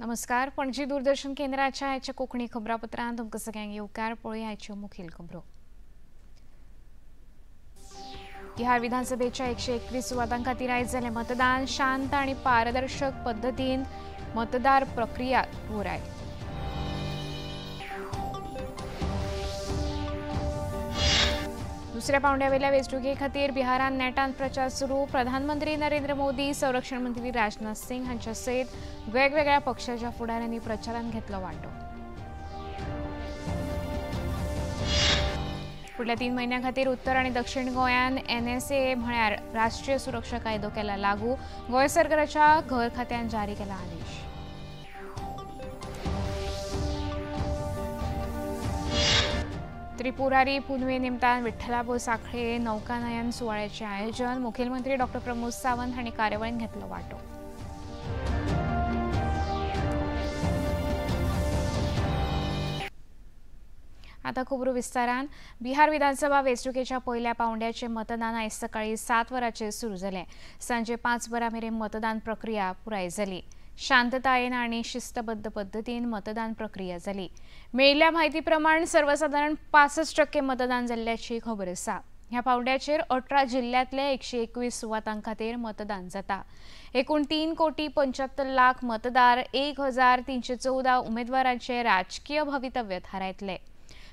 नमस्कार। पणजी दूरदर्शन केंद्राच्या आयच्या कोंकणी खबरापत्रांत तुमकां सगळ्यांक येवकार पळोवया आयच्यो मुखेल खबरो। बिहार विधानसभेच्या 121 सुवातां खातीर आयज जालें मतदान। शांत आनी पारदर्शक पद्दतीन मतदार प्रक्रिया पुराय। दुसऱ्या पांवड्यावेल्या वेंचणुके खातीर बिहारांत नेटान प्रचार सुरू। प्रधानमंत्री नरेंद्र मोदी, संरक्षण मंत्री राजनाथ सिंग हांचे सयत वेगवेगळ्या पक्षाच्या फुडाऱ्यांनी प्रचारांत घेतलो वांटो। फुडल्या 3 म्हयन्यां खातीर उत्तर आनी दक्षिण गोंयांत NSA म्हळ्यार राष्ट्रीय सुरक्षा कायदो केला लागू। गोंय सरकाराच्या घर खात्यान जारी केला आदेश। त्रिपुरारी पुनवे निमतान विठ्ठलाबो सांखळे नौकानयन सुवाळ्याचे आयोजन। मुखेलमंत्री डॉ. प्रमोद सावंत हांणी कार्यावळींत घेतलो वांटो। आता खबरो विस्तारान। बिहार विधानसभा वेंचणुकेच्या पयल्या पांवड्याचे मतदान आयज सकाळी 7 वरांचेर सुरू जालें। सांजे 5 वरां मेरेन मतदान प्रक्रिया पुराय जाली। शांततायेन आनी शिस्तबद्ध पद्दतीन मतदान प्रक्रिया जाली। मेळिल्ल्या म्हायती प्रमाण सर्वसाधारण 65% मतदान जाल्ल्याची खबर आसा। ह्या पांवड्याचेर 18 जिल्ल्यांतले 121 सुवातां खातीर मतदान जाता। एकूण 3,75,00,000 मतदार 1,314 उमेदवारांचे राजकीय भवितव्य थारायतले।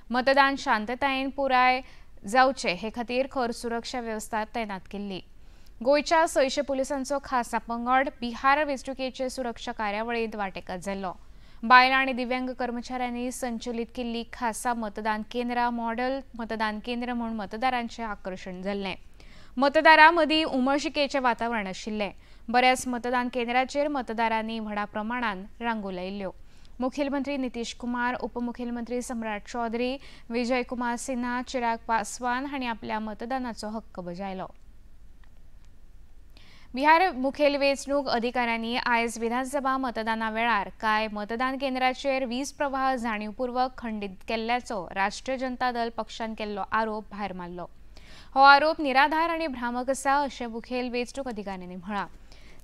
मतदान शांततायेन पुराय जावचे हे खातीर खर सुरक्षा वेवस्था तैनात केल्ली। गोंयच्या 600 पुलिसांचो खासा पंगड बिहार वेंचणुकेचे सुरक्षा कार्यावळींत वांटेकार जाल्लो। बायलां आनी दिव्यांग कर्मचाऱ्यांनी संचलीत केल्ली खासा मतदान केंद्रां मॉडेल मतदान केंद्र म्हूण मतदारांचें आकर्शण जाल्लें। मतदारां मदीं उमळशिकेचें वातावरण आशिल्लें। बऱ्याच मतदान केंद्रांचेर मतदारांनी व्हडा प्रमाणान रांगो लायिल्ल्यो। मुखेलमंत्री नितीश कुमार, उपमुखेलमंत्री सम्राट चौधरी, विजय कुमार सिन्हा, चिराग पासवान हांणी आपल्या मतदानाचो हक्क बजायलो। बिहार मुखेल वेंचणूक अधिकाऱ्यांनी आयज विधानसभा मतदाना वेळार कांय मतदान केंद्रांचेर वीज प्रवाह जाणीवपूर्वक खंडीत केल्ल्याचो राष्ट्रीय जनता दल पक्षान केल्लो आरोप भायर मारलो। हो आरोप निराधार आनी भ्रामक आसा अशें मुखेल वेंचणूक अधिकाऱ्यांनी म्हळां।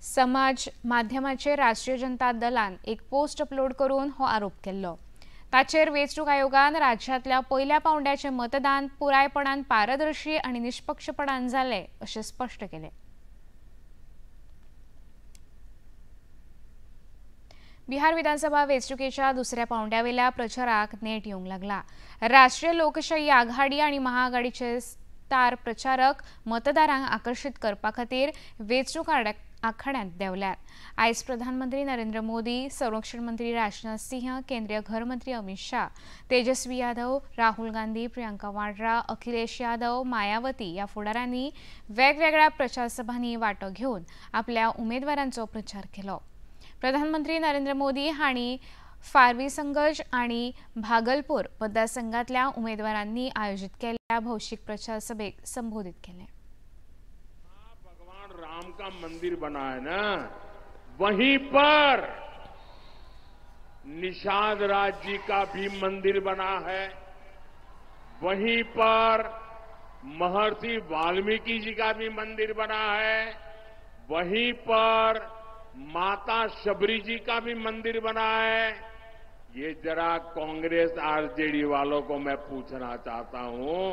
समाज माध्यमाचेर राष्ट्रीय जनता दलान एक पोस्ट अपलोड करून हो आरोप केल्लो। ताचेर वेंचणूक आयोगान राज्यांतल्या पयल्या पांवड्याचें मतदान पुरायपणान पारदर्शी आनी निश्पक्षपणान जालें अशें स्पश्ट केलें। बिहार विधानसभा वेंचणुकेच्या दुसऱ्या पांवड्यावेल्या प्रचाराक नेट येवंक लागला। राष्ट्रीय लोकशाही आघाडी आनी महाआघाडीचे स्टार प्रचारक मतदारांक आकर्षित करपा खातीर वेंचणूक आखाड्यांत देंवल्यात। आयज प्रधानमंत्री नरेंद्र मोदी, संरक्षण मंत्री राजनाथ सिंह, केंद्रीय घर मंत्री अमित शाह, तेजस्वी यादव, राहुल गांधी, प्रियंका वाड्रा, अखिलेश यादव, मायावती या फुडाऱ्यांनी वेगवेगळ्या प्रचार सभांनी वांटो घेवन आपल्या उमेदवारांचो प्रचार केलो। प्रधानमंत्री नरेंद्र मोदी हांणी फारबिसगंज आनी भागलपूर मतदारसंघातल्या उमेदवारांनी आयोजीत केल्ल्या भौशीक प्रचार सभेक संबोधित केलें। भगवान राम का मंदिर बना है ना, वहीं पर निषाद राज जी का भी मंदिर बना है, वहीं पर महर्षि वाल्मीकि जी का भी मंदिर बना है, वहीं पर माता शबरी जी का भी मंदिर बना है। ये जरा कांग्रेस आरजेडी वालों को मैं पूछना चाहता हूं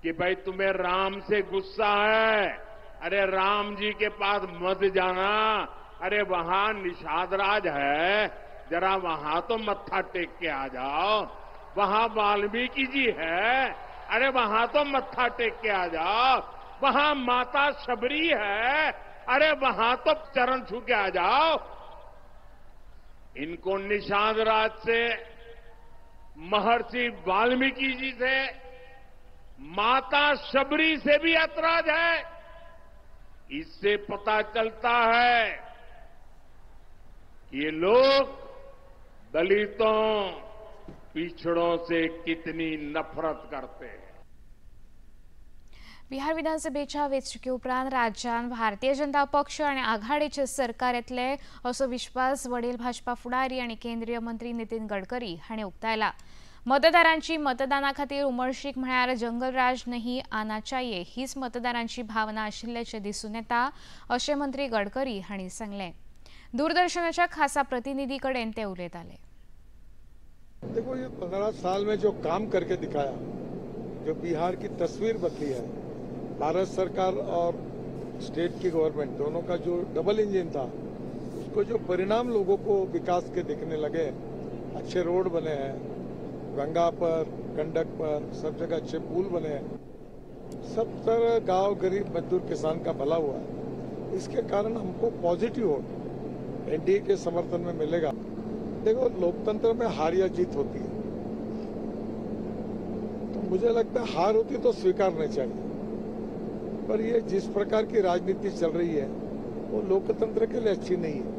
कि भाई तुम्हें राम से गुस्सा है, अरे राम जी के पास मत जाना, अरे वहां निषाद राज है, जरा वहां तो मत्था टेक के आ जाओ। वहां वाल्मीकि जी है, अरे वहां तो मत्था टेक के आ जाओ। वहां माता शबरी है, अरे वहां तो चरण छू के आ जाओ। इनको निषाद राज से, महर्षि वाल्मीकि जी से, माता शबरी से भी ऐतराज है। इससे पता चलता है कि ये लोग दलितों, पिछड़ों से कितनी नफरत करते हैं। बिहार विधानसभेच्या वेंचणुके उपरांत राज्यात भारतीय जनता पक्ष आनी आघाडीचे सरकार येतले असो विश्वास वडील भाजपा फुडारी आनी केंद्रीय मंत्री नितीन गडकरी हांणी उक्तायला। मतदारांची मतदाना खातीर उमळशीक म्हळ्यार जंगलराज नहीं आना चाहिए हीच मतदारांची भावना आशिल्ल्याचें दिसून येता अशें मंत्री गडकरी हांणी सांगलें। दूरदर्शनाच्या खासा प्रतिनिधीकडे ते उलयताले। देखो, ये 15 साल में जो काम करके दिखाया, जो बिहार की तस्वीर बदली है, भारत सरकार और स्टेट की गवर्नमेंट दोनों का जो डबल इंजन था, उसको जो परिणाम लोगों को विकास के दिखने लगे, अच्छे रोड बने हैं, गंगा पर, गंडक पर, सब जगह अच्छे पुल बने हैं, सब तरह गांव गरीब मजदूर किसान का भला हुआ है। इसके कारण हमको पॉजिटिव वोट एनडीए के समर्थन में मिलेगा। देखो, लोकतंत्र में हार या जीत होती है, तो मुझे लगता है हार होती तो स्वीकारनी चाहिए, पर ये जिस प्रकार की राजनीति चल रही है वो लोकतंत्र के लिए अच्छी नहीं है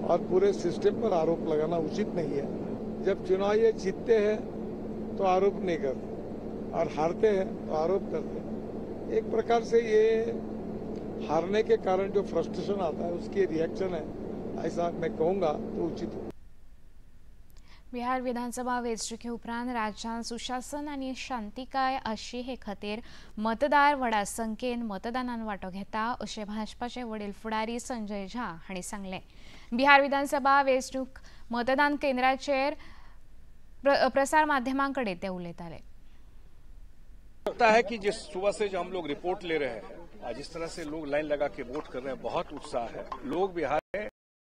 और पूरे सिस्टम पर आरोप लगाना उचित नहीं है। जब चुनाव ये जीतते हैं तो आरोप नहीं करते और हारते हैं तो आरोप करते हैं। एक प्रकार से ये हारने के कारण जो फ्रस्ट्रेशन आता है उसकी रिएक्शन है, ऐसा मैं कहूँगा तो उचित हो। बिहार विधानसभा वेंचणुके उपरांत राज्यात सुशासन आणि शांतिकाय आशी हे खातीर मतदार व्हडा संख्येन मतदानात वांटो घेता अशें भाजपाचे वडील फुडारी संजय झा हांणी सांगलें। बिहार विधानसभा वेंचणूक मतदान केंद्राचेर प्रसार माध्यमांकडे ते उलयताले। लगता है कि जिस सुबह से जो हम लोग रिपोर्ट ले रहे हैं, जिस तरह से लोग लाइन लगा के वोट कर रहे हैं, बहुत उत्साह है। लोग बिहार में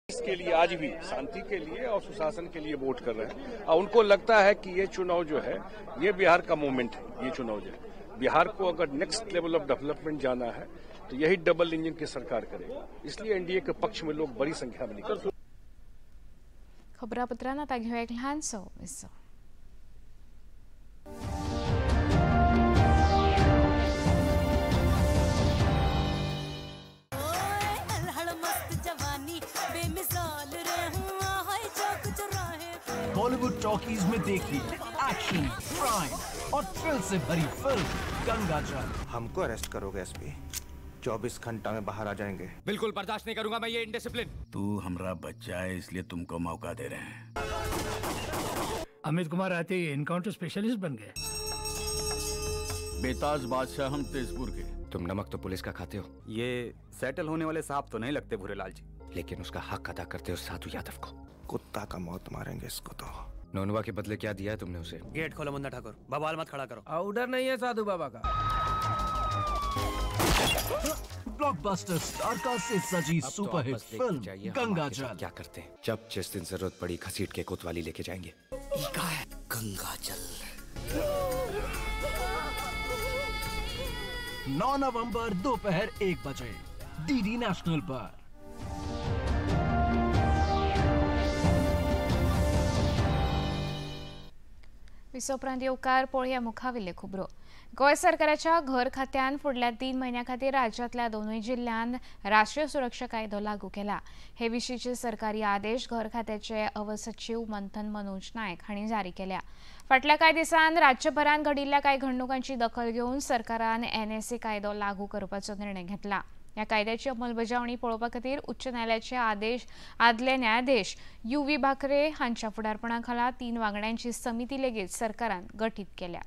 इसके लिए आज भी शांति के लिए और सुशासन के लिए वोट कर रहे हैं और उनको लगता है कि ये चुनाव जो है ये बिहार का मूवमेंट है। ये चुनाव जो है बिहार को अगर नेक्स्ट लेवल ऑफ डेवलपमेंट जाना है तो यही डबल इंजन की सरकार करेगा, इसलिए एनडीए के पक्ष में लोग बड़ी संख्या में निकल। खबरापत्रांत आता घेऊया एक ल्हानसो विस्सो। बॉलीवुड टॉकीज में देखिए एक्शन, क्राइम और थ्रिल से भरी फिल्म गंगाजल। हमको अरेस्ट करोगे एसपी? 24 घंटा में बाहर आ जाएंगे। बिल्कुल बर्दाश्त नहीं करूंगा मैं ये इनडिसिप्लिन। तू हमरा बच्चा है इसलिए तुमको मौका दे रहे हैं। अमित कुमार आते ही एनकाउंटर स्पेशलिस्ट बन गए। बेताज बादशाह हम तेजपुर के। तुम नमक तो पुलिस का खाते हो। ये सेटल होने वाले सांप तो नहीं लगते भूरेलाल जी, लेकिन उसका हक अदा करते हो साधु यादव को। कुत्ता का मौत मारेंगे इसको तो। नोनवा के बदले क्या दिया है तुमने उसे? गेट खोलो मुन्ना ठाकुर, बवाल मत खड़ा करो। ऑर्डर नहीं है साधु बाबा का। ब्लॉकबस्टर स्टार का से सजी सुपरहिट फिल्म गंगाजल। क्या करते हैं जब जिस दिन जरूरत पड़ी घसीट के कोतवाली लेके जाएंगे। गंगाजल 9 नवंबर दोपहर 1 बजे डीडी नेशनल पर। विसोपरांत येवकार पळोवया मुखावेले खबरो। गोंय सरकाराच्या घर खात्यान फुडल्या 3 म्हयन्यां खातीर राज्यांतल्या दोनूय जिल्ह्यांत राष्ट्रीय सुरक्षा कायदो लागू केला। हे विशींचे सरकारी आदेश घर खात्याचे अवसचिव मंथन मनोज नायक हांणी जारी केल्या। फाटल्या कांय दिसांत राज्यभरांत घडिल्ल्या कांय घडणुकांची दखल घेवन सरकारान एनएसए कायदो लागू करपाचो निर्णय घेतला। या कायद्याची अंमलबजावणी पळोवपा खातीर उच्च न्यायालयाचे आदले न्यायाधीश यूव्ही भाकरे हांच्या फुडारपणा खाला 3 वांगड्यांची समिती लेगीत सरकारान गठीत केल्या।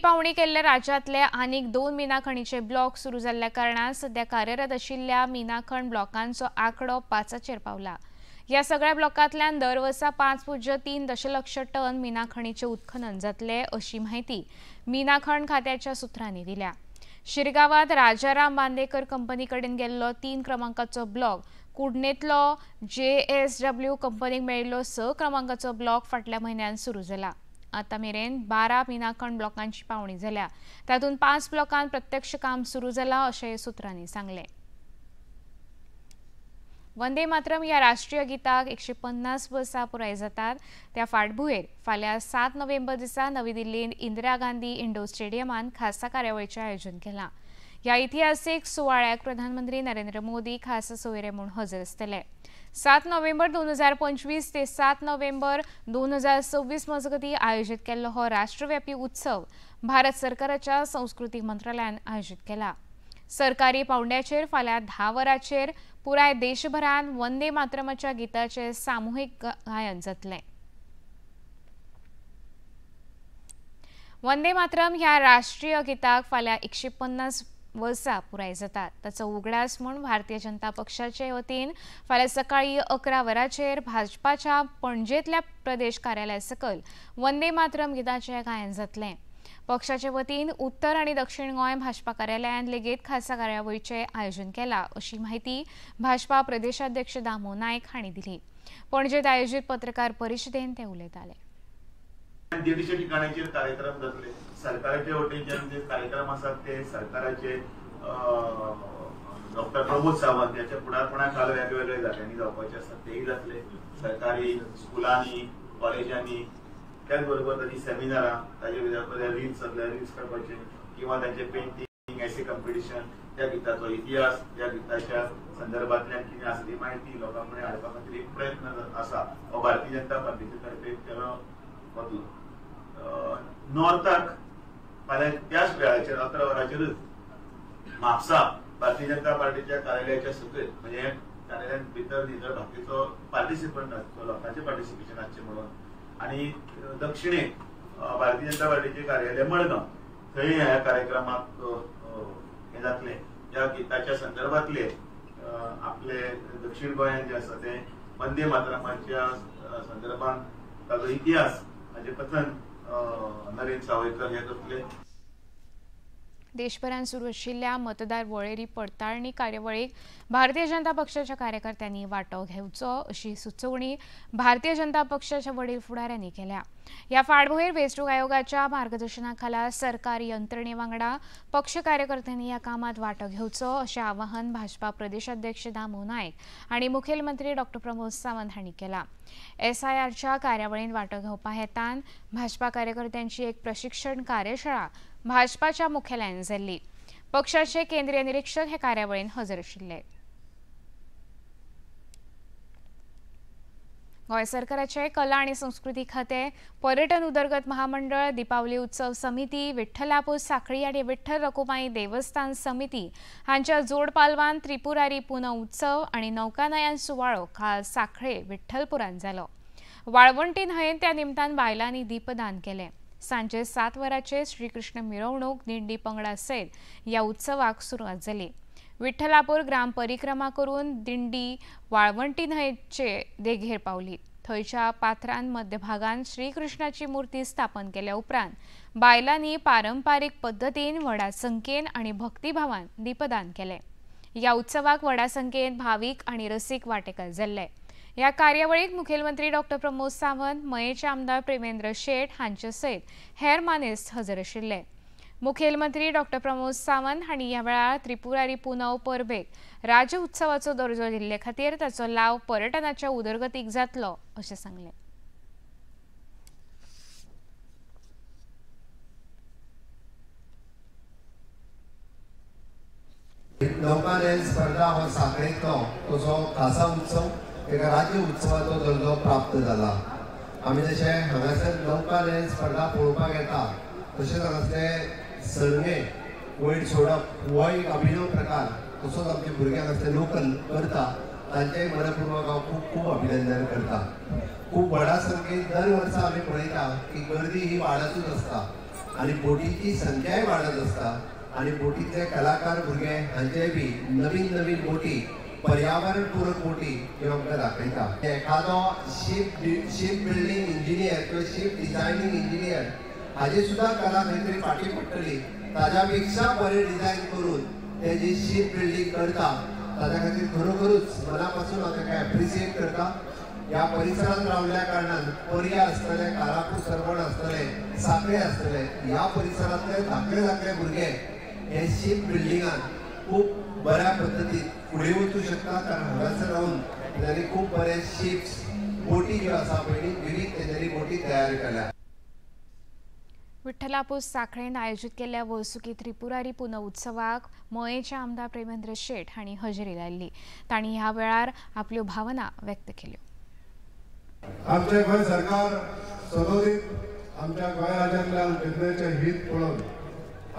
पावणी केल्ले राज्यांतले आनीक 2 मिना खणीचे ब्लॉक सुरू जाल्ल्या कारणान सध्या कार्यरत आशिल्ल्या मिना खण ब्लॉकांचो आंकडो 5चेर पावला। या सगळ्या ब्लॉकांतल्यान दर वर्सा 5.3 दशलक्ष टन मिना खणीचे उत्खनन जातले अशी माहिती मिना खण खात्याच्या सुत्रांनी दिल्या। शिरगावात राजाराम बांदेकर कंपनी कडेन गेल्लो 3 क्रमांकाचो ब्लॉक, कुडणेंतलो JSW कंपनीक मेळिल्लो 6 क्रमांकाचो ब्लॉक फाटल्या म्हयन्यात सुरू जाला। आता मेरेन 12 मिना खण ब्लॉकांची पावणी जाल्या, तातूंत 5 ब्लॉकांत प्रत्यक्ष काम सुरू जाला अशें सुत्रांनी सांगलें। वंदे मातरम या राष्ट्रीय गिताक 150 वर्सां पुराय जातात। त्या फाटभुंयेर फाल्यां 7 नोव्हेंबर दिसा नवी दिल्लींत इंदिरा गांधी इंडोर स्टेडियमांत खासा कार्यावळीचें आयोजन केलां। ह्या इतिहासीक सुवाळ्याक प्रधानमंत्री नरेंद्र मोदी खास सोयरे म्हूण हजर आसतले। 7 नोव्हेंबर 2025 ते 7 नोव्हेंबर 2026 मजगतीं आयोजीत केल्लो हो राष्ट्रव्यापी उत्सव भारत सरकाराच्या संस्कृती मंत्रालयान आयोजीत केला। सरकारी पावंड्याचेर फाल्यां 10 वरांचेर पुराय देशभरांत वंदे मातरमाच्या गिताचें सामुहीक गायन जातलें। वंदे मातरम ह्या राष्ट्रीय गिताक फाल्यां 150 वर्सां पुराय जातात. ताचो उगडास म्हूण भारतीय जनता पक्षाचे वतीन फाल्यां सकाळीं 11 वरांचेर भाजपाच्या पणजेंतल्या प्रदेश कार्यालया सकयल वंदे मातरम गिताचें गायन जातलें. पक्षाचे वतीन उत्तर आनी दक्षिण गोंय भाजपा कार्यालयांत लेगीत खासा कार्यावळीचें आयोजन केलां अशी माहिती भाजपा प्रदेशाध्यक्ष दामो नायक हांणी दिली. पणजेंत आयोजीत पत्रकार परिशदेंत ते उलयताले. 150 ठिकाणांचेर कार्यक्रम जातले. सरकाराचे वटेच्यान जे कार्यक्रम आसात ते सरकाराचे डॉक्टर प्रमोद सावंत याच्या फुडारपणाखाल वेगवेगळे जाग्यांनी जावपाचे आसात तेही जातले. सरकारी स्कुलांनी कॉलेजांनी त्याच बरोबर ताची सेमिनारां ताचे रील्स करपाचे किंवा तांचे पेंटिंग एसे कॉम्पिटिशन त्या गिताचो इतिहास त्या गिताच्या संदर्भातल्यान कितें आसा ती माहिती लोकां कडेन हाडपा खातीर एक प्रयत्न आसा हो भारतीय जनता पार्टीचे तर्फे केलो वतलो. नॉर्थाक फाल्यां त्याच वेळाचेर 11 वरांचेरच म्हापसा भारतीय जनता पार्टीच्या कार्यालयाच्या सकयल म्हणजे कार्यालयान भितर न्ही बाकीचो पार्टिसिपंट आसचो लोकांचे पार्टिसिपेशन आसचें म्हणून आनी दक्षिणेक भारतीय जनता पार्टीचे कार्यालय मडगांव थंय ह्या कार्यक्रमाक हे जातले. ह्या गिताच्या संदर्भातले आपले दक्षिण गोंयांत जे आसा ते वंदे मातरमाच्या संदर्भात ताचो इतिहास हाचे कथन नरेंद्र सावयकर हे करतले. देशभरात सुरू आशिल्ल्या मतदार वळेरी पडताळणी कार्यावळीक भारतीय जनता पक्षाच्या कार्यकर्त्यांनी वांटो घेवचो अशी सुचोवणी भारतीय जनता पक्षाच्या वडील फुडाऱ्यांनी केल्या. ह्या फाटभुंयेर वेंचणूक आयोगाच्या मार्गदर्शनाखाला सरकारी यंत्रणे वांगडा पक्ष कार्यकर्त्यांनी ह्या कामात वांटो घेवचो अशें आवाहन भाजपा प्रदेशाध्यक्ष दामो नायक आनी मुखेलमंत्री डॉ प्रमोद सावंत हांणी केलां. SIRच्या कार्यावळींत वांटो घेवपा हेतान भाजपा कार्यकर्त्यांची एक प्रशिक्षण कार्यशाळा भाजपाच्या मुख्यालयात जाल्ली. पक्षाचे केंद्रीय निरीक्षक हे कार्यावळींत हजर आशिल्ले. गोंय सरकाराचे कला आनी संस्कृती खातें, पर्यटन उदरगत महामंडळ, दीपावली उत्सव समिती, विठ्ठलापूर सांखळी आनी विठ्ठल रखुमाई देवस्थान समिती हांच्या जोड पालवान त्रिपुरारी पुनव उत्सव आनी नौकानयन सुवाळो काल सांखळे विठ्ठलपुरांत जालो. वाळवंटी न्हंयेंत त्या निमतान बायलांनी दीपदान केलें. सांजे 7 वरांचेर श्रीकृष्ण मिरवणूक दिंडी पंगडा सयत ह्या उत्सवाक सुरवात जाली. विठ्ठलापूर ग्राम परिक्रमा करून दिंडी वाळवंटी न्हंयचे देगेर पावली. थंयच्या पात्रांत मध्यभागांत श्रीकृष्णाची मुर्ती स्थापन केल्या उपरांत बायलांनी पारंपारीक पद्दतीन व्हडा संख्येन आनी भक्तिभावान दीपदान केलें. ह्या उत्सवाक व्हडा संख्येन भावीक आनी रसीक वांटेकार जाल्ले. ह्या कार्यावळीक मुखेलमंत्री डॉ प्रमोद सावंत, मयेचे आमदार प्रेमेंद्र शेट हांचे सयत हेर मानेस्त हजर आशिल्ले. मुखेलमंत्री डॉ प्रमोद सावंत हांणी ह्या वेळार त्रिपुरारी पुनव परबेक राज्य उत्सवाचो दर्जो दिल्ले खातीर ताचो लाव पर्यटनाच्या उदरगतीक जातलो अशें सांगलें. नौकानयन स्पर्धा हो सांखळेंतलो तसो खासा उत्सव एका राज्य उत्सवाचो दर्जो प्राप्त जाला. आमी जशें हांगासर नौकानयन स्पर्धा पळोवपाक येता तशेंच हांगासले सर्गे वयर सोडप हो एक अभिनव प्रकार तसोच आमच्या भुरग्यांक असले लोकल करता तांचेय मनपूर्वक हांव खूब खूब अभिनंदन करता. खूब व्हडा संख्येन दर वर्सा आमी पळयता की गर्दी ही वाडतूच आसता आनी बोटीची संख्याय वाडत आसता आनी बोटींतले कलाकार भुरगे हांचे बी नवीन नवीन बोटी पर्यावरण पूरक बोटी ह्यो आमकां दाखयता. एखादो शीप बिल्डींग इंजिनियर किंवा शीप डिझायनींग इंजिनियर हाजी सुद्धा कला खंय तरी फाटी पडटली. ताज्या पेक्षा बरें डिझायन करून ते जी शीप बिल्डींग करता ताज्या खातीर खरोखरूच मनापासून हांव ताका एप्रिशिएट करता. ह्या परिसरांत रावल्ल्या कारणान पर्या आसतले, कारापूर सरवण आसतले, सांखळे आसतले, ह्या परिसरांतले धाकले भुरगे हे शीप बिल्डिंगान खूब बऱ्या पद्दतीन फुडें वचूं शकता. कारण हांगासर रावन तेंच्यांनी खूब बरे शिप्स बोटी ज्यो आसा पळय विविध तेंच्यांनी बोटी तयार केल्या. विठ्ठलापूर सांखळेंत आयोजीत केल्ल्या वर्सुकी त्रिपुरारी पुनव उत्सवाक मयेचे आमदार प्रेमेंद्र शेट हांणी हजेरी लायिल्ली. तांणी ह्या वेळार आपल्यो भावना व्यक्त केल्यो. आमचे गोंय सरकार सदोदीत आमच्या गोंय राज्यांतल्या जनतेचें हित पळोवन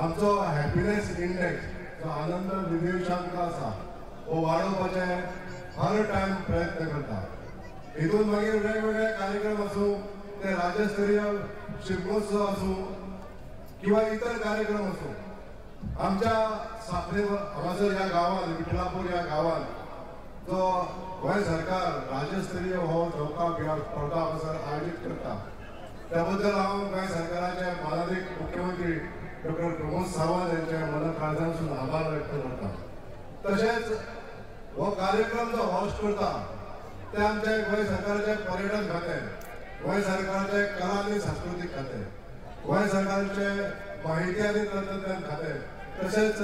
आमचो हॅपिनेस इंडेक्स जो आनंद निर्देशांक आसा हो वाडोवपाचे हर टायम प्रयत्न करता. हितून मागीर वेगवेगळे कार्यक्रम आसूं ते राज्यस्तरीय शिगमोत्सव आसूं किंवा इतर कार्यक्रम आसूं आमच्या साखरे हांगासर ह्या गांवांत विठलापूर ह्या गांवांत जो गोंय सरकार राज्यस्तरीय हो चौका स्पर्धा हांगासर आयोजीत करता त्या बद्दल हांव गोंय सरकाराचे माननीय मुख्यमंत्री डॉक्टर प्रमोद सावंत यांचे मनकाळजांसून आभार व्यक्त करता. तशेंच हो कार्यक्रम जो होस्ट करता ते आमचे गोंय सरकाराचे पर्यटन खाते, गोंय सरकाराचे कला आनी सांस्कृतीक खाते, गोंय सरकाराचे माहिती आनी तंत्रज्ञान खाते, तशेंच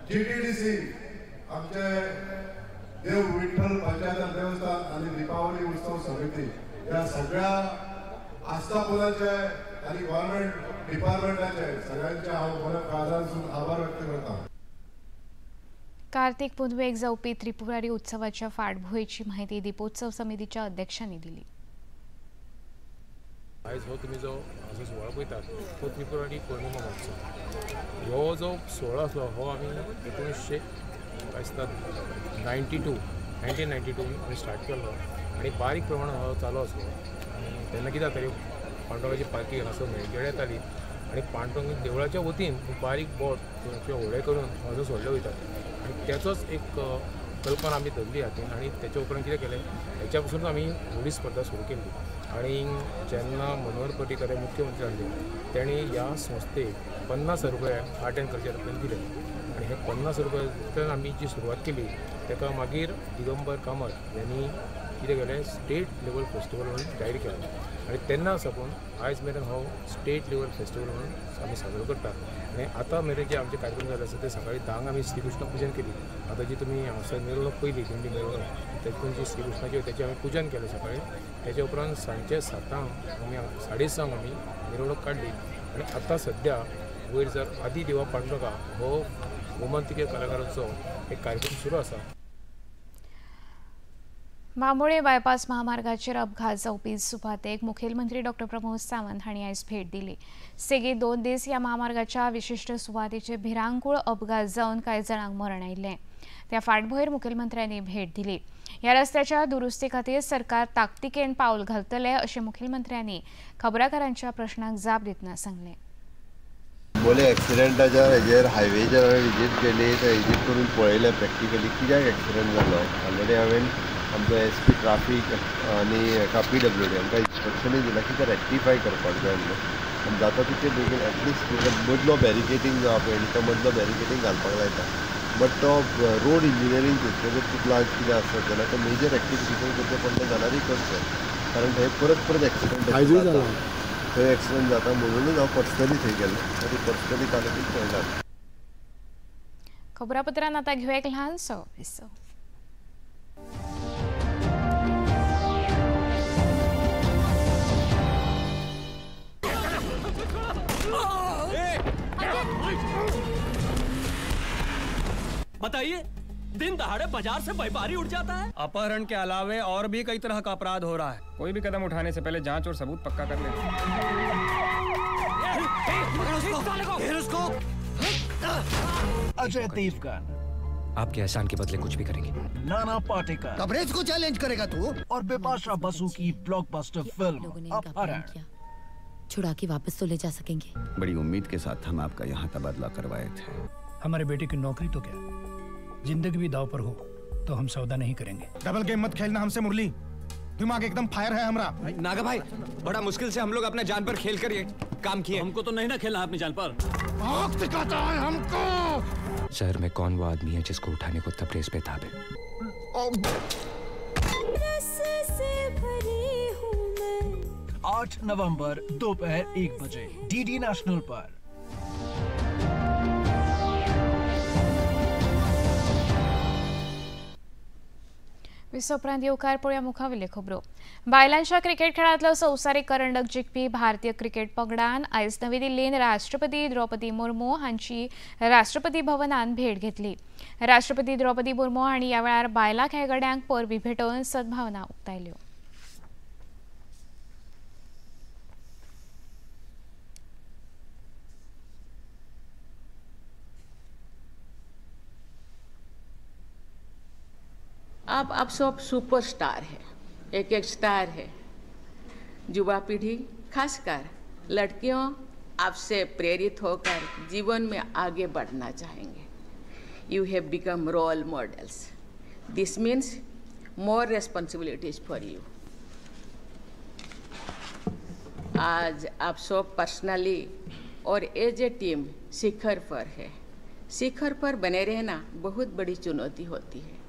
GTDC आमचे देव विठ्ठल पंचायत देवस्थान आनी दिपावली उत्सव समिती ह्या सगळ्या आस्थापनाचे आनी गव्हर्नमेंट डिपार्टमेंटाचे सगळ्यांचे हांव मनकाळजांसून आभार व्यक्त करता. कार्तिक पुनवेक जावपी त्रिपुरारी उत्सवाच्या फाटभुंयेची माहिती दीपोत्सव समितीच्या अध्यक्षांनी दिली. आयज हो तुमी जो हाजो सुवाळो पळयतात तो त्रिपुरारी पौर्णिमा महोत्सव. हो जो सुवाळो आसलो हो आमी 1992 आमी स्टार्ट केल्लो आनी बारीक प्रमाणात हो चालू आसलो. आनी तेन्ना कितें जाताली पांडुरंगाची पालखी हांगासर मेळगेडे येताली आनी पांडुरंग देवळाच्या वतीन बारीक बोट व्हडे करून हाजो सोडले वयतात आनी तेचोच एक कल्पना आमी धरली हातीन आनी तेच्या उपरांत कितें केलें हेच्या पासून आमी व्हडी स्पर्धा सुरू केल्ली. आनी जेन्ना मनोहर पर्रीकर हे मुख्यमंत्री जाल्ले तेणी ह्या संस्थेक 50 रुपया आर्ट एंड कल्चर तर्फे दिले आनी हे 50 रुपयातल्यान आमी जी सुरवात केली तेका मागीर दिगंबर कामत यांनी कितें केलें स्टेट लेवल फेस्टिवल म्हणून जाहीर केलें आनी तेन्ना साकून आयज मेरेन हो स्टेट लेवल फेस्टिवल म्हणून आमी साजरो करतात. आनी आतां मेरेन जे आमचे कार्यक्रम जाले आसा ते सकाळी 10 आमी श्रीकृष्ण पूजन केली. आतां जी तुमी हांगासर मिरवणूक पयली दिंडी मिरवणूक तेतून जी श्रीकृष्णाची तेचें आमी पूजन केलें सकाळी. तेच्या उपरांत सांजचे 7 आमी 6:30 आमी मिरवणूक काडली आनी आतां सद्या वयर जर आदी देवा पांडुरंगा हो गोमंतकीय कलाकारांचो एक कार्यक्रम सुरू आसा. मांबोळे बायपास महामार्गाचेर अपघात जावपी सुपातेक मुखेलमंत्री डॉक्टर प्रमोद सावंत हांणी आयज भेट दिली. सेगीत 2 दीस ह्या महामार्गाच्या विशिश्ट सुवातेचेर भिरांकूळ अपघात जावन कांय जाणांक मरण आयिल्लें. त्या फाटभुंयेर मुखेलमंत्र्यांनी भेट दिली. ह्या रस्त्याच्या दुरुस्ती खातीर सरकार ताकतिकेन पावल घालतले अशें मुखेलमंत्र्यांनी खबराकारांच्या प्रश्नाक जाप दितना सांगलें. बोले एक्सिडेंटाच्या हेजेर हायवेचेर हांवें विजीट केली तर विजीट करून पळयलें प्रॅक्टिकली कित्याक एक्सिडेंट जालो. ऑलरेडी हांवें आमचो SP ट्राफीक आनी हेका PWD आमकां इन्स्ट्रक्शनूय दिला की ते रेक्टिफाय करपाक जाय म्हणून आनी जाता तितले बेगीन एटलिस्ट मदलो बॅरिकेटींग जो आहा पळय तो मदलो बॅरिकेटींग घालपाक लायता. बट तो रोड इंजिनियरींग करतकच तुका कितें आसत जाल्यार तो मेजर रेक्टिफिकेशन करचें पडलें जाल्यारय करचें कारण थंय परत एक्सिडेंट थंय एक्सिडेंट जाता म्हणूनच हांव पर्सनली थंय गेल्लो आनी पर्सनली तालुक्यात पळयला. खबरापत्रांत आतां घेवया एक ल्हानसो विसव. बताइए दिन दहाड़े बाजार से व्यापारी उठ जाता है। अपहरण के अलावे और भी कई तरह का अपराध हो रहा है। कोई भी कदम उठाने से पहले जांच और सबूत पक्का कर लें। अजय देवगन आपके एहसान के बदले कुछ भी करेंगे। नाना पाटेकर कवरेज को चैलेंज करेगा तू। और बिपाशा बसु की ब्लॉकबस्टर फिल्म अपहरण छुड़ा के वापस तो ले जा सकेंगे। बड़ी उम्मीद के साथ हम आपका यहाँ तबादला करवाए थे। हमारे बेटे की नौकरी तो क्या, जिंदगी भी दाव पर हो तो हम सौदा नहीं करेंगे। डबल गेम मत खेलना हमसे मुरली, दिमाग एकदम फायर है हमरा। नागा भाई बड़ा मुश्किल से हम लोग अपने जान पर खेल कर ये काम किए। हमको तो नहीं ना खेलना अपनी जान पर। आँख दिखाता है हमको। शहर में कौन वो आदमी है जिसको उठाने को तबरेज पे था? 8 नवंबर दोपहर 1 बजे DD नेशनल पर। विसोपरांत येवकार पळोवया मुखावेल्यो खबरो। बायलांच्या क्रिकेट खेळांतलो संवसारीक करंडक जिखपी भारतीय क्रिकेट पंगडान आयज नवी दिल्लींत राष्ट्रपती द्रौपदी मुर्मू हांची राष्ट्रपती भवनांत भेट घेतली। राष्ट्रपती द्रौपदी मुर्मू हांणी ह्या वेळार बायलां खेळगड्यांक परबी भेटोवन सद्भावना उक्तायल्यो। आप सब सुपरस्टार है, एक स्टार है। युवा पीढ़ी खासकर लड़कियों आपसे प्रेरित होकर जीवन में आगे बढ़ना चाहेंगे। You have become role models. This means more responsibilities for you. आज आप सब पर्सनली और एज ए टीम शिखर पर है। शिखर पर बने रहना बहुत बड़ी चुनौती होती है,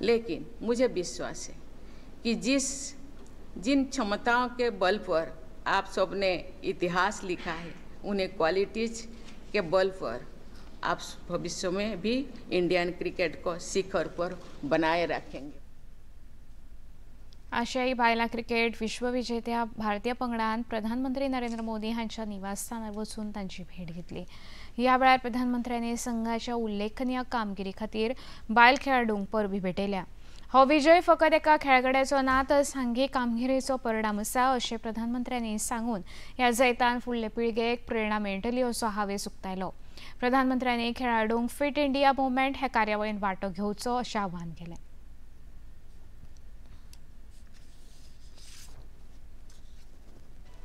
लेकिन मुझे विश्वास है कि जिन क्षमताओं के बल पर आप सब ने इतिहास लिखा है, उन्हें क्वालिटीज के बल पर आप भविष्य में भी इंडियन क्रिकेट को शिखर पर बनाए रखेंगे। आशियाई बायला क्रिकेट विश्वविजेत्या भारतीय पंगडान प्रधानमंत्री नरेंद्र मोदी हांच्या निवासस्थानार वचून तांची भेट घेतली। ह्या वेळार प्रधानमंत्र्यांनी संघाच्या उल्लेखनीय कामगिरी खातीर बायल खेळाडूंक परबी भेटयल्या। हो विजय फकत एका खेळगड्याचो ना तर सांघीक कामगिरीचो परिणाम आसा अशें प्रधानमंत्र्यांनी सांगून ह्या जैतान फुडले पिळगेक प्रेरणा मेळटली असो हावेस उक्तायलो। प्रधानमंत्र्यांनी खेळाडूंक फिट इंडिया मुवमेंट हे कार्यावळींत वांटो घेवचो अशें आवाहन केलें।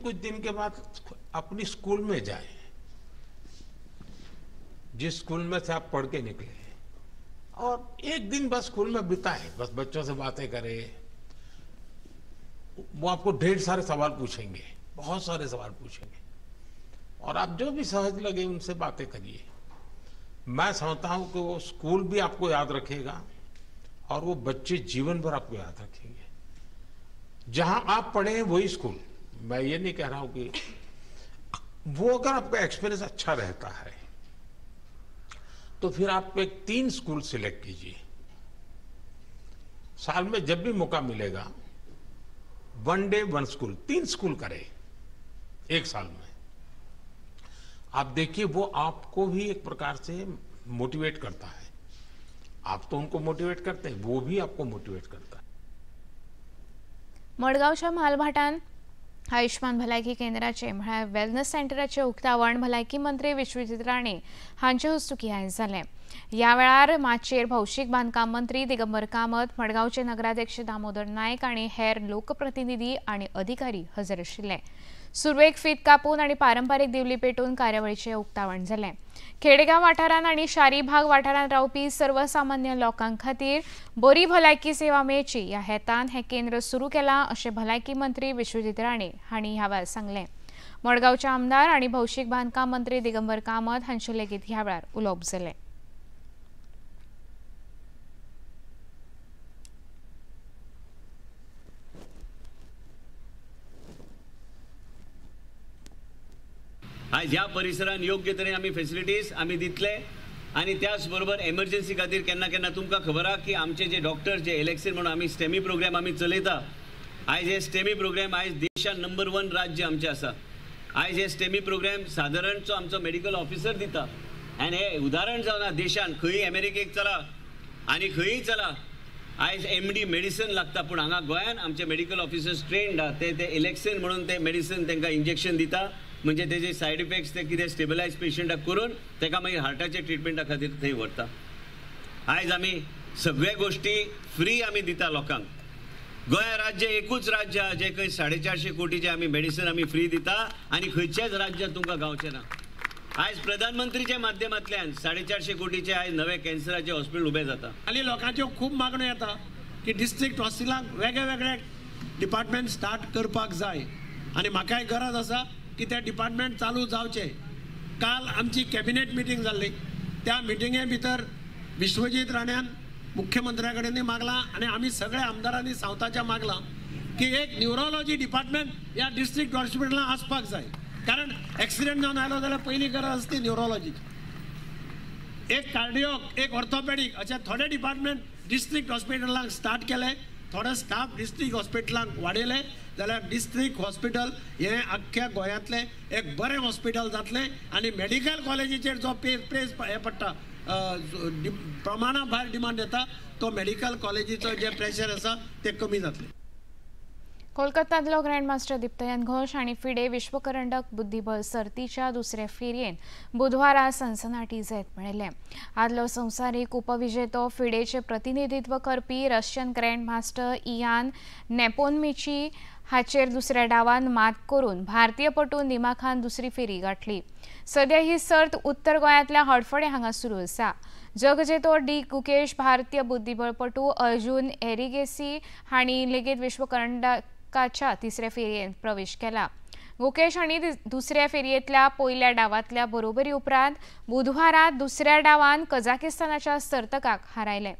कुछ दिन के बाद अपनी स्कूल में जाएं, जिस स्कूल में से आप पढ़ के निकले, और एक दिन बस स्कूल में बिताएं, बस बच्चों से बातें करें। वो आपको ढेर सारे सवाल पूछेंगे, बहुत सारे सवाल पूछेंगे, और आप जो भी सहज लगे उनसे बातें करिए। मैं समझता हूं कि वो स्कूल भी आपको याद रखेगा और वो बच्चे जीवन भर आपको याद रखेंगे। जहां आप पढ़े हैं वही स्कूल, मैं ये नहीं कह रहा हूं कि वो अगर आपका एक्सपीरियंस अच्छा रहता है तो फिर आप एक 3 स्कूल सिलेक्ट कीजिए। साल में जब भी मौका मिलेगा 1 डे 1 स्कूल, 3 स्कूल करें एक साल में। आप देखिए वो आपको भी एक प्रकार से मोटिवेट करता है। आप तो उनको मोटिवेट करते हैं, वो भी आपको मोटिवेट करता है। मडगावच्या मालभाटान आयुष्मान भलायकी केंद्राचे म्हळ्यार वेलनेस सेंटराचे उक्तावण भलायकी मंत्री विश्वजीत राणे हांचे हस्तुकी आयज जालें। ह्या वेळार माचयेर भौशीक बांदकाम मंत्री दिगंबर कामत, मडगावचे नगराध्यक्ष दामोदर नायक आनी हेर लोकप्रतिनिधी आनी अधिकारी हजर आशिल्ले। सुरवेक फीत कापून आनी पारंपारीक दिवली पेटून कार्यावळीचें उक्तावण जालें। खेडेगांव वाठारांत आनी शारी भाग वाठारांत रावपी सर्वसामान्य लोकांक खातीर बरी भलायकी सेवा मेळची ह्या हेतान हें केंद्र सुरू केलां अशें भलायकी मंत्री विश्वजीत राणे हांणी ह्या वेळार सांगलें। मडगावचे आमदार आनी भौशीक बांदकाम मंत्री दिगंबर कामत हांचे लेगीत ह्या वेळार उलोवप जालें। आज ह्या परिसरात योग्य तरेन आमी फॅसिलिटीज आमी दितले आणि त्याच बरोबर एमर्जन्सी खातीर केन्ना केन्ना तुमकां खबर आहा की आमचे जे डॉक्टर्स जे इलेक्शन म्हणून आमी स्टेमी प्रोग्राम आमी चलयता। आयज हे स्टेमी प्रोग्राम आयज देशान नंबर 1 राज्य आमचे आसा। आयज हे स्टेमी प्रोग्राम सादारणचो आमचो मेडिकल ऑफिसर दिता आनी हे उदाहरण जावना देशान खंय अमेरिकेक चला आनी खंयी चला आयज MD मेडिसिन लागता, पूण हांगा गोंयान आमचे मेडिकल ऑफिसर्स ट्रेन्ड आहा ते इलेक्शन म्हणून ते मेडिसिन तांकां इंजेक्शन दिता, म्हणजे तेजे सायड इफेक्ट्स ते कितें स्टेबलायज पेशंटाक करून ताका मागीर हार्टाच्या ट्रिटमेंटा खातीर थंय व्हरता। आयज आमी सगळे गोष्टी फ्री आमी दिता लोकांक। गोंय राज्य एकूच राज्य आहा जे खंय 450 कोटीचे आमी मेडिसिन आमी फ्री दिता आनी खंयचेच राज्यात तुमकां गावचें ना। आयज प्रधानमंत्रीच्या माध्यमांतल्यान 450 कोटीचे आयज नवे कॅन्सराचे हॉस्पिटल उबे जाता। आनी लोकांच्यो खूब मागण्यो येता की डिस्ट्रिक्ट हॉस्पिटलांक वेगळे वेगळे डिपार्टमेंट स्टार्ट करपाक जाय आनी म्हाकाय गरज आसा की ते डिपार्टमेंट चालू जावचे। काल आमची कॅबिनेट मिटींग जाल्ली, त्या मिटिंगे भितर विश्वजीत राण्यान मुख्यमंत्र्या कडेन मागला आनी आमी सगळे आमदारांनी सावथाच्या मागला की एक न्यूरोलॉजी डिपार्टमेंट ह्या डिस्ट्रिक्ट हॉस्पिटलांत आसपाक जाय, कारण एक्सिडेंट जावन आयलो जाल्यार पयली गरज आसता ती न्यूरोलॉजीची। एक कार्डिओ, एक ऑर्थोपेडीक अशे थोडे डिपार्टमेंट डिस्ट्रिक्ट हॉस्पिटलांक स्टार्ट केले, थोडे स्टाफ डिस्ट्रिक्ट हॉस्पिटलांक वाडयले जाल्यार डिस्ट्रिक्ट हॉस्पिटल हे आख्ख्या गोंयांतले एक बरें हॉस्पिटल जातलें आनी मेडिकल कॉलेजीचेर जो प्रेस हे पडटा प्रमाणा भायर डिमांड येता तो मेडिकल कॉलेजीचो जे प्रेशर आसा ते कमी जातलें। कोलकात्यांतलो ग्रँडमास्टर दिप्तयन घोष आनी फिडे विश्वकरंडक बुद्धीबळ सर्तीच्या दुसरे फेरयेन बुधवारा सनसनाटी जैत मेळयलें। आदलो संवसारीक उपविजेतो फिडेचे प्रतिनिधित्व करपी रशियन ग्रँडमास्टर इयान नेपोनमिची हाचेर दुसऱ्या डावान मात करून भारतीय पटू निमा खान दुसरी फेरी गाठली. सध्या ही सर्त उत्तर गोंयांतल्या हडफडे हांगा सुरू आसा. जगजेतो डी गुकेश भारतीय बुद्धीबळपटू अर्जुन एरिगेसी हांणी लेगीत विश्वकरंडकाच्या तिसऱ्या फेरयेंत प्रवेश केला. गुकेश हांणी दुसऱ्या फेरयेंतल्या पयल्या डावांतल्या बरोबरी उपरांत बुधवारात दुसऱ्या डावान कझाकिस्तानाच्या सर्तकाक हारायले.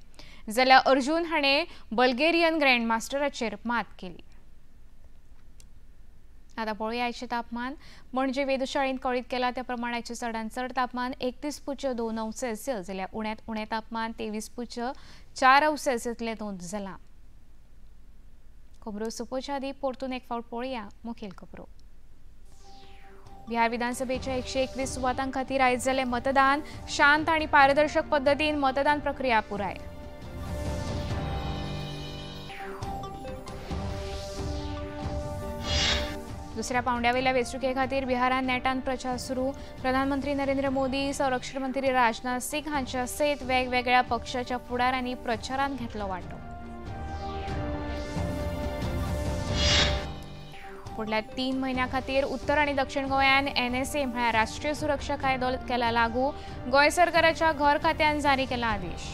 जाल्यार अर्जुन हाणें बल्गेरियन ग्रँडमास्टराचेर मात केली. आता पळोवया आयचे तापमान. म्हणजे वेधशाळेन कळीत केला त्या प्रमाण आयचे चडांत चड तापमान 31.2 सेल्सियस जाल्यार उण्यांत उणें तापमान 23.4 सेल्सियसले नोंद जाला. खबरो सोंपोवचे आदी परतून एक फावट पळोवया मुखेल खबरो. बिहार विधानसभेच्या 121 सुवातां खातीर आयज जालें मतदान. शांत आनी पारदर्शक पद्दतीन मतदान प्रक्रिया पुराय. दुसऱ्या पावंड्यावेल्या वेंचणुके खातीर बिहारात नेटान प्रचार सुरू. प्रधानमंत्री नरेंद्र मोदी, संरक्षण मंत्री राजनाथ सिंग हांच्या सयत वेगवेगळ्या पक्षाच्या फुडाऱ्यांनी प्रचारांत घेतलो वांटो. फुडल्या 3 म्हयन्यां खातीर उत्तर आनी दक्षिण गोंयान NSA म्हळ्यार राष्ट्रीय सुरक्षा कायदो केला लागू. गोंय सरकाराच्या घर खात्यान जारी केला आदेश.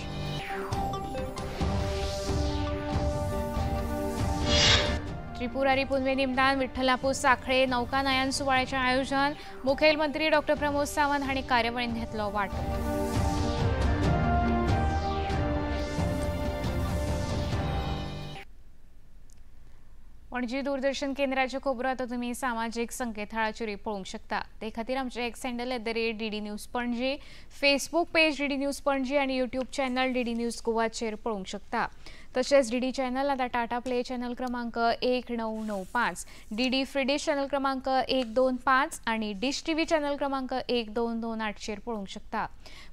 त्रिपुरारी पुनवे निमतान विठ्ठलापूर सांखळे नौकानयन सुवाळ्याचें आयोजन. मुखेलमंत्री डॉ प्रमोद सावंत हांणी कार्यावळींत घेतलो वांटो. पणजी दूरदर्शन केंद्राच्यो खबरो आतां तुमी सामाजीक संकेतथळाचेर पळोवंक शकता. ते खातीर आमचें x handle @DD news Panaji, Facebook page DD news Panaji आनी यूट्यूब चॅनल DD न्यूज गोवाचेर पळोवंक शकता. तशेंच DD चॅनल आतां टाटा प्ले चॅनल क्रमांक 1995, DD फ्री डिश चॅनल क्रमांक 125 आनी डिश TV चॅनल क्रमांक 1228चेर पळोवंक शकता.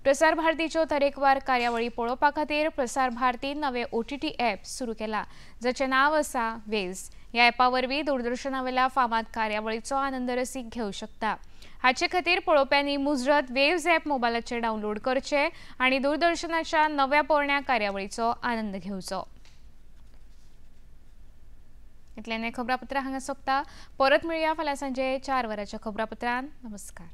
प्रसार भारतीच्यो तरेकवार कार्यावळी पळोवपा खातीर प्रसार भारतीन नवें OTT ॲप सुरू केलां, जाचें नांव आसा वेव्स. ह्या ॲपा वरवीं दूरदर्शनावेल्या फामाद कार्यावळीचो आनंद रसीक घेवंक शकता. हाचे खातीर पळोवप्यांनी मुजरत वेव्स ॲप मोबायलाचेर डावनलोड करचें आनी दूरदर्शनाच्या नव्या पोरण्या कार्यावळीचो आनंद घेवचो. इतल्यान खबरापत्र हांगा सोंपता. परत मेळुया फाल्यां सांजे 4 वरांच्या खबरापत्रांत. नमस्कार.